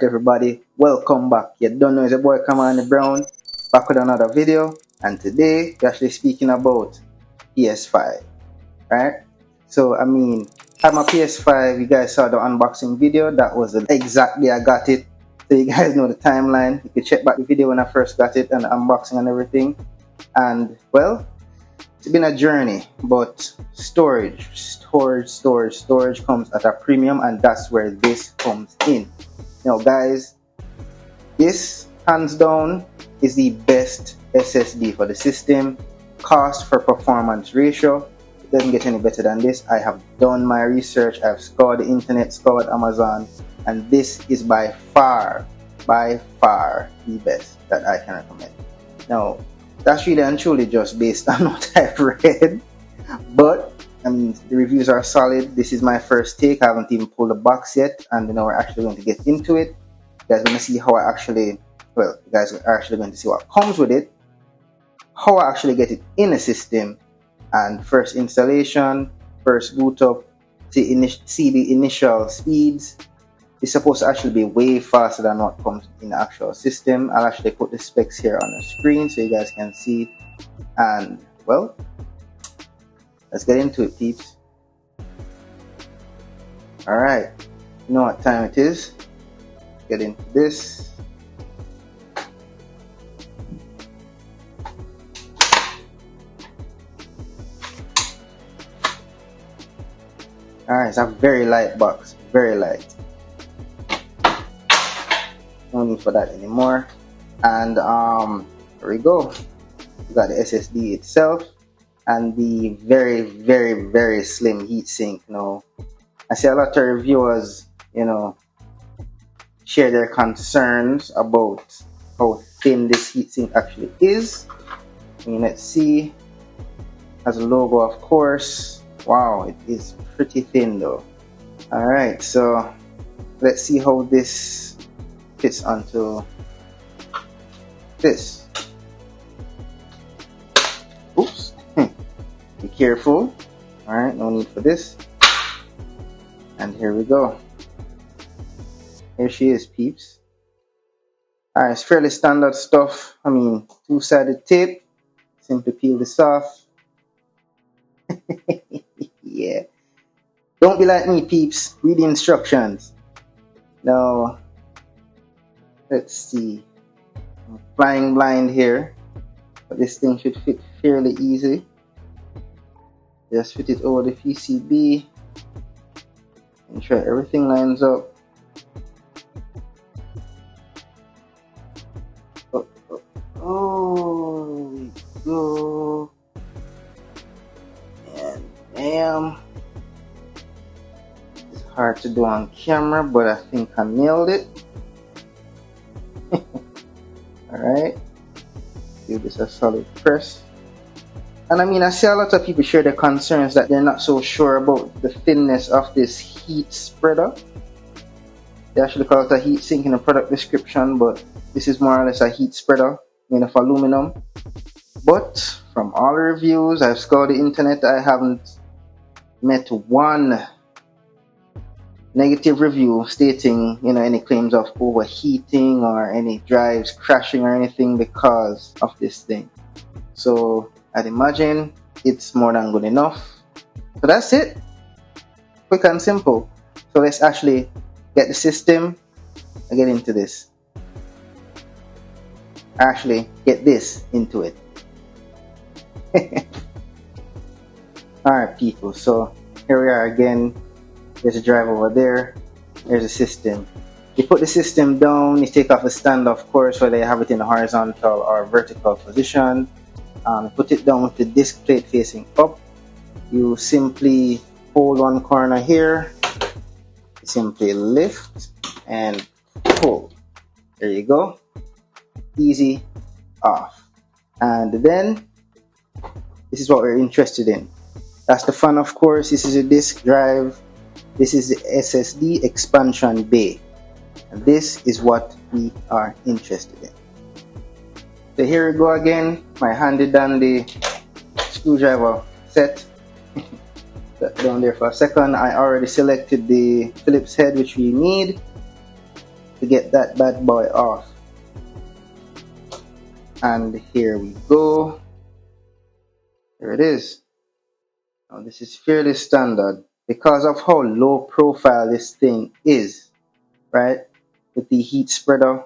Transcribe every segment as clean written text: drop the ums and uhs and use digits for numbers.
Alright everybody, welcome back. You don't know, it's your boy Kamani Brown, back with another video, and today we're actually speaking about PS5, right? So I mean, had my PS5, you guys saw the unboxing video, that was the exact day I got it. So you guys know the timeline, you can check back the video when I first got it and the unboxing and everything. And well, it's been a journey, but storage comes at a premium, and that's where this comes in. Now guys, this hands down is the best SSD for the system. Cost for performance ratio, it doesn't get any better than this. I have done my research, I've scoured the internet, scoured Amazon, and this is by far the best that I can recommend. Now that's really and truly just based on what I've read, but I mean, the reviews are solid. This is my first take. I haven't even pulled the box yet, and you know, we're actually going to get into it. You guys are going to see how you guys are actually going to see what comes with it, how I actually get it in a system, and first installation, first boot up, see the initial speeds. It's supposed to actually be way faster than what comes in the actual system. I'll actually put the specs here on the screen so you guys can see. And well, let's get into it, peeps. Alright, you know what time it is. Get into this. Alright, it's a very light box, very light. No need for that anymore. And here we go. We got the SSD itself and the very slim heatsink. Now, I see a lot of reviewers, you know, share their concerns about how thin this heatsink actually is. I mean, let's see. Has a logo, of course. Wow, it is pretty thin though. Alright, so let's see how this fits onto this. Oops. Be careful. Alright, no need for this. And here we go. Here she is, peeps. Alright, it's fairly standard stuff. I mean, two-sided tape. Simply peel this off. Yeah. Don't be like me, peeps. Read the instructions. Now, let's see. I'm flying blind here, but this thing should fit fairly easy. Just fit it over the PCB. Ensure everything lines up. Oh, we go. And bam. It's hard to do on camera, but I think I nailed it. Alright, give this a solid press. And I mean, I see a lot of people share their concerns that they're not so sure about the thinness of this heat spreader. They actually call it a heat sink in the product description, but this is more or less a heat spreader made of aluminum. But from all the reviews, I've scoured the internet, I haven't met one negative review stating, you know, any claims of overheating or any drives crashing or anything because of this thing. So I'd imagine it's more than good enough. So that's it. Quick and simple. So let's actually get the system and get into this. Actually get this into it. Alright people, so here we are again. There's a drive over there. There's a system. You put the system down, you take off the stand, of course, whether you have it in a horizontal or vertical position. Put it down with the disc plate facing up. You simply hold one corner here. You simply lift and pull. There you go. Easy off. And then, this is what we're interested in. That's the fun, of course. This is a disk drive. This is the SSD expansion bay, and this is what we are interested in. So here we go again, my handy dandy screwdriver set. That down there for a second. I already selected the Phillips head which we need. to get that bad boy off. And here we go. There it is. Now this is fairly standard because of how low profile this thing is, right? With the heat spreader,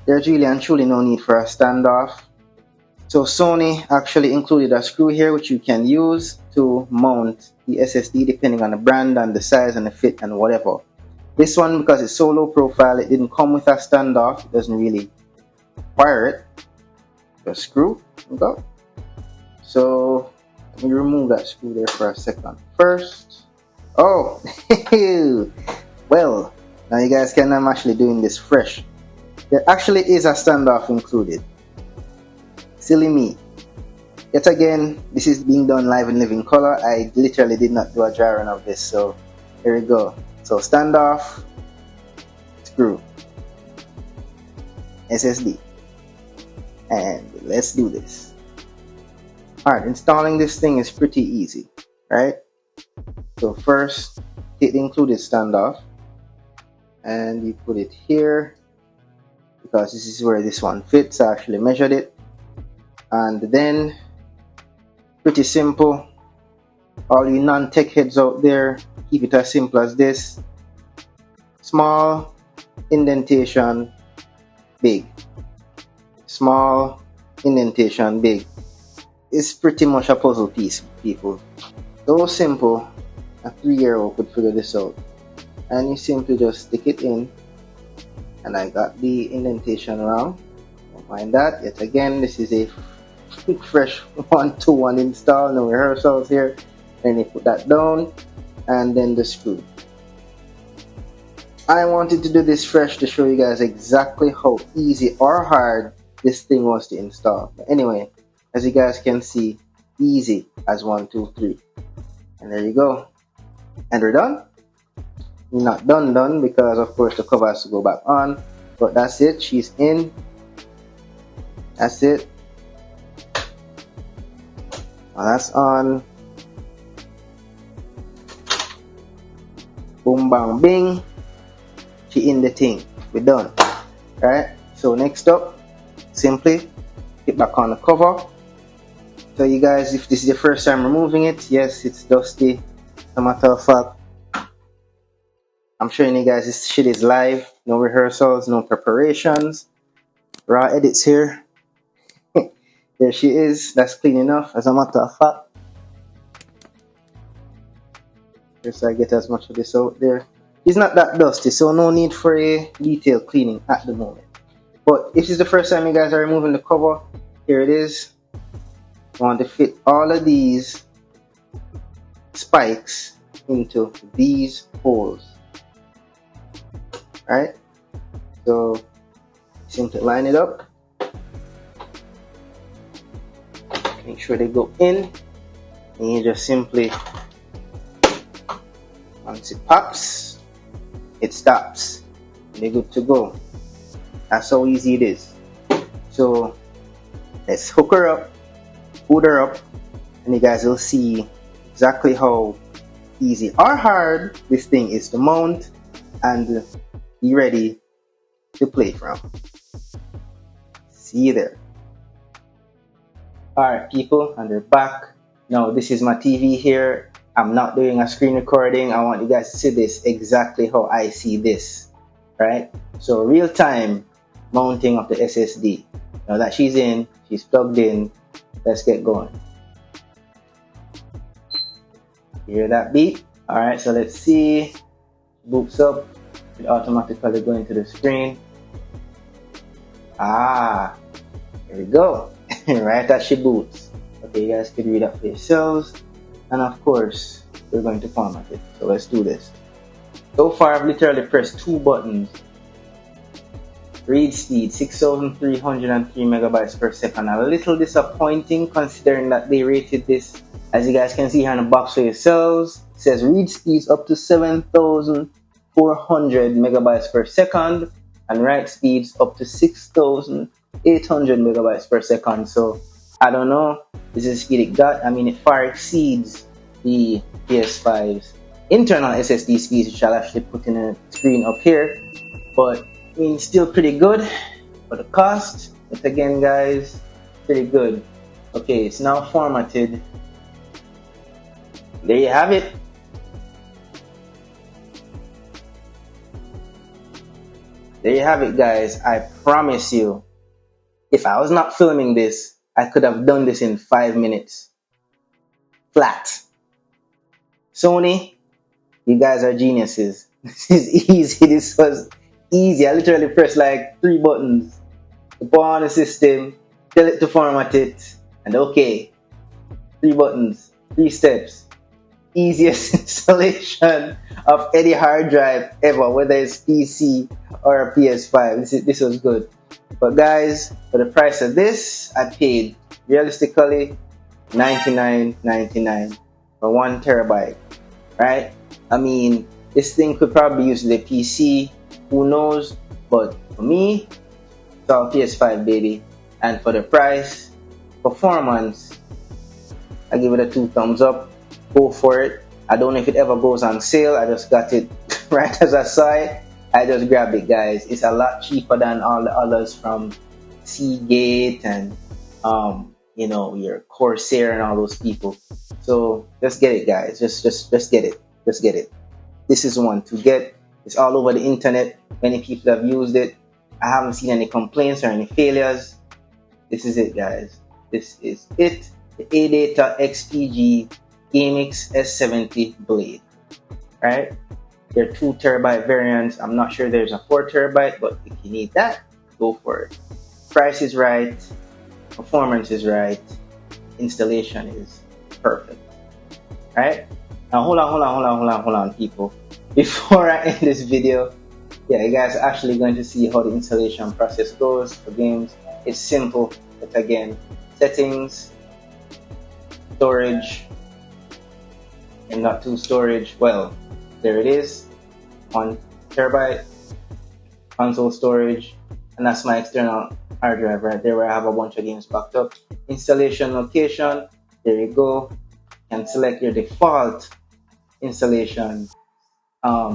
there's really and truly no need for a standoff. So Sony actually included a screw here which you can use to mount the SSD depending on the brand and the size and the fit and whatever. This one, because it's so low profile, it didn't come with a standoff. It doesn't really require it. Just screw and go. So let me remove that screw there for a second first. Oh, well, now you guys can, I'm actually doing this fresh. There actually is a standoff included. Silly me. Yet again, this is being done live in living color. I literally did not do a dry run of this, so here we go. So standoff, screw, SSD, and let's do this. Alright, installing this thing is pretty easy, right? So first, take the included standoff, and you put it here, because this is where this one fits. I actually measured it. And then, pretty simple, all you non-tech heads out there, keep it as simple as this. Small indentation, big. Small indentation, big. It's pretty much a puzzle piece, people. So simple, a 3-year-old could figure this out. And you simply just stick it in. And I got the indentation wrong. Don't mind that. Yet again, this is a fresh 1-to-1 install, no rehearsals here. Then you put that down, and then the screw. I wanted to do this fresh to show you guys exactly how easy or hard this thing was to install. But anyway, as you guys can see, easy as 1, 2, 3. And there you go. And we're done. Not done because of course the cover has to go back on. But that's it. She's in. That's it. Now that's on. Boom bang bing. She in the thing. We're done. Right? So next up, simply get back on the cover. So you guys, if this is your first time removing it, yes, it's dusty. No matter of fact, I'm showing you guys this shit is live. No rehearsals, no preparations. Raw edits here. There she is. That's clean enough, as a matter of fact. Just so I get as much of this out there. It's not that dusty, so no need for a detailed cleaning at the moment. But if this is the first time you guys are removing the cover, here it is. I want to fit all of these spikes into these holes. Right? So simply line it up. Make sure they go in, and you just simply, once it pops, it stops, and you're good to go. That's how easy it is. So let's hook her up, boot her up, and you guys will see exactly how easy or hard this thing is to mount and be ready to play from. See you there. Alright people, and we're back. Now this is my TV here. I'm not doing a screen recording. I want you guys to see this exactly how I see this. Right? So real time mounting of the SSD. Now that she's in, she's plugged in, let's get going. You hear that beep? Alright, so let's see. Boots up. It automatically go into the screen. Here we go. Right as she boots. Okay, you guys can read up for yourselves. And of course, we're going to format it. So let's do this. So far, I've literally pressed 2 buttons. Read speed 6,303 megabytes per second. A little disappointing considering that they rated this, as you guys can see here in the box for yourselves. It says read speeds up to 7,400 megabytes per second and write speeds up to 6,800 megabytes per second. So I don't know, this is the speed it got. I mean, it far exceeds the PS5's internal SSD speeds, which I'll actually put in a screen up here. but I mean, still pretty good for the cost. But again, guys, pretty good. Okay, it's now formatted. There you have it. There you have it, guys. I promise you, if I was not filming this, I could have done this in 5 minutes. Flat. Sony, you guys are geniuses. This is easy. This was easy. I literally pressed like 3 buttons to put on the system, tell it to format it, and okay. 3 buttons, 3 steps. Easiest installation of any hard drive ever, whether it's PC or a PS5. This was good. But guys, for the price of this, I paid realistically $99.99 for 1 terabyte. Right? I mean, this thing could probably use the PC, who knows? But for me, it's all PS5, baby. And for the price, performance, I give it a 2 thumbs up. Go for it. I don't know if it ever goes on sale. I just got it right as I saw it. I just grabbed it, guys. It's a lot cheaper than all the others from Seagate and your Corsair and all those people. So just get it, guys. Just get it. Just get it. This is one to get. It's all over the internet. Many people have used it. I haven't seen any complaints or any failures. This is it, guys. This is it. The Adata XPG GAMMIX S70 blade. Right? There are 2 terabyte variants. I'm not sure there's a 4 terabyte, but if you need that, go for it. Price is right. Performance is right. Installation is perfect. Right? Now hold on, people. Before I end this video, you guys are actually going to see how the installation process goes for games. It's simple, but again, settings, storage, M.2 storage. Well, there it is. 1 terabyte console storage, and that's my external hard drive right there where I have a bunch of games backed up. Installation location, there you go. You can select your default installation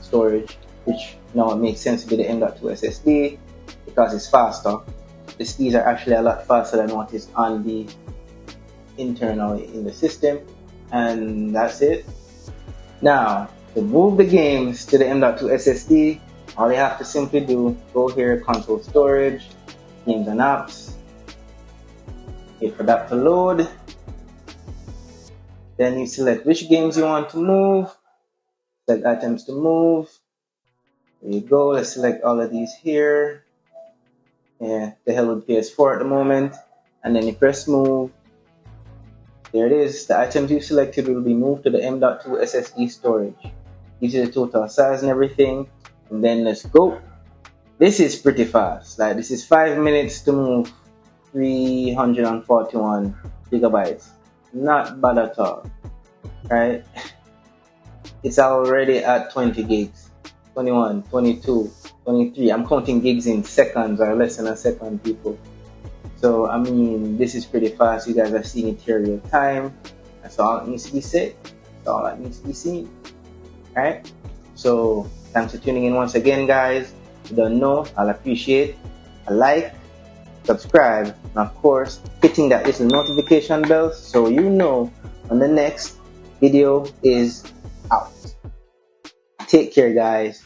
storage, which now it makes sense to be the M.2 SSD because it's faster. The speeds are actually a lot faster than what is on the internally in the system, and that's it. Now, to move the games to the M.2 SSD, all you have to simply do, go here, console storage, games and apps, wait for that to load. Then you select which games you want to move, select items to move. There you go, let's select all of these here. Yeah, the hell with PS4 at the moment. And then you press move. There it is. The items you selected will be moved to the M.2 SSD storage. Gives you the total size and everything. And then let's go. This is pretty fast. Like, this is 5 minutes to move 341 gigabytes. Not bad at all. Right? It's already at 20 gigs. 21, 22, 23. I'm counting gigs in seconds or less than a second, people. So, I mean, this is pretty fast. You guys are seeing it here real time. That's all that needs to be said. That's all that needs to be seen. Alright? So, thanks for tuning in once again, guys. If you don't know, I'll appreciate a like, subscribe, and of course, hitting that little notification bell so you know when the next video is out. Take care, guys.